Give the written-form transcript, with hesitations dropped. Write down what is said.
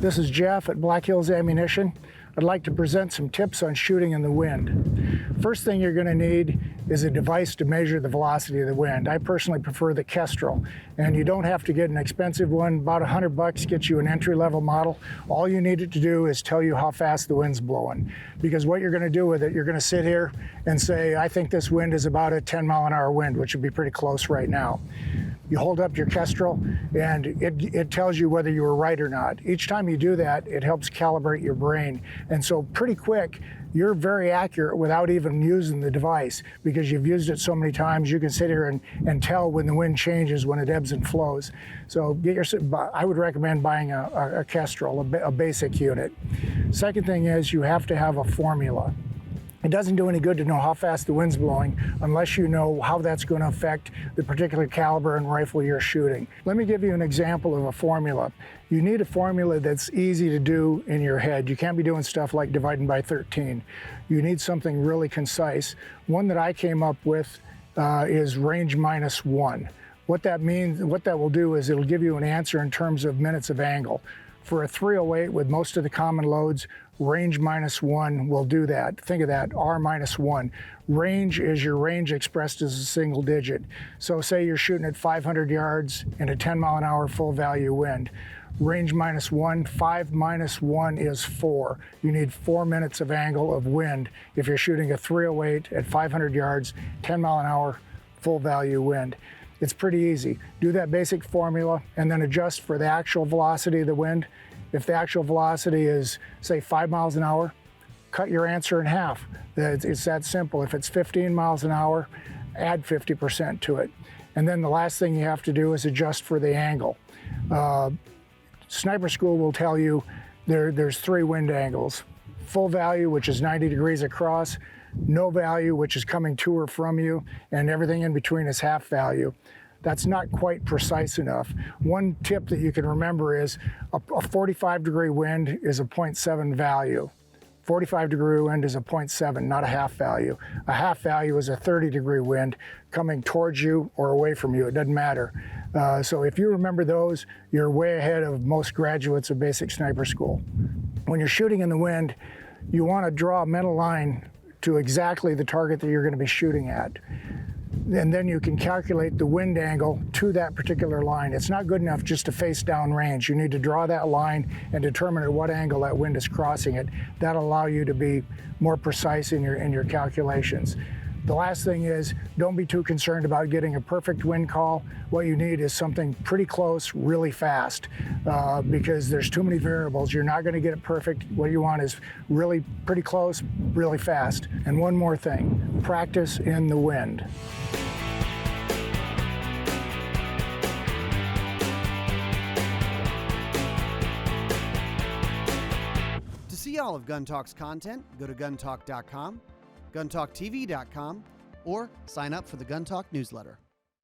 This is Jeff at Black Hills Ammunition. I'd like to present some tips on shooting in the wind. First thing you're going to need is a device to measure the velocity of the wind. I personally prefer the Kestrel, and you don't have to get an expensive one. About $100 gets you an entry-level model. All you need it to do is tell you how fast the wind's blowing. Because what you're going to do with it, you're going to sit here and say, I think this wind is about a 10-mile-an-hour wind, which would be pretty close right now. You hold up your Kestrel, and it tells you whether you were right or not. Each time you do that, it helps calibrate your brain. And so pretty quick, you're very accurate without even using the device, because you've used it so many times. You can sit here and tell when the wind changes, when it ebbs and flows. So I would recommend buying a Kestrel, a basic unit. Second thing is you have to have a formula. It doesn't do any good to know how fast the wind's blowing unless you know how that's going to affect the particular caliber and rifle you're shooting. Let me give you an example of a formula. You need a formula that's easy to do in your head. You can't be doing stuff like dividing by 13. You need something really concise. One that I came up with is range minus 1. What that means, what that will do is it'll give you an answer in terms of minutes of angle. For a 308 with most of the common loads, range minus 1 will do that. Think of that, R minus 1. Range is your range expressed as a single digit. So say you're shooting at 500 yards in a 10-mile-an-hour full value wind. Range minus 1, 5 minus 1 is 4. You need 4 minutes of angle of wind if you're shooting a 308 at 500 yards, 10-mile-an-hour full value wind. It's pretty easy. Do that basic formula and then adjust for the actual velocity of the wind. If the actual velocity is, say, 5 miles an hour, cut your answer in half. It's that simple. If it's 15 miles an hour, add 50% to it. And then the last thing you have to do is adjust for the angle. Sniper school will tell you there's 3 wind angles. Full value, which is 90 degrees across, no value, which is coming to or from you, and everything in between is half value. That's not quite precise enough. One tip that you can remember is a 45-degree wind is a 0.7 value. 45-degree wind is a 0.7, not a half value. A half value is a 30-degree wind coming towards you or away from you. It doesn't matter. So if you remember those, you're way ahead of most graduates of basic sniper school. When you're shooting in the wind, you want to draw a mental line to exactly the target that you're going to be shooting at. And then you can calculate the wind angle to that particular line. It's not good enough just to face down range. You need to draw that line and determine at what angle that wind is crossing it. That'll allow you to be more precise in your calculations. The last thing is, don't be too concerned about getting a perfect wind call. What you need is something pretty close, really fast, because there's too many variables. You're not going to get it perfect. What you want is really pretty close, really fast. And one more thing, practice in the wind. To see all of Gun Talk's content, go to guntalk.com, guntalktv.com, or sign up for the Gun Talk newsletter.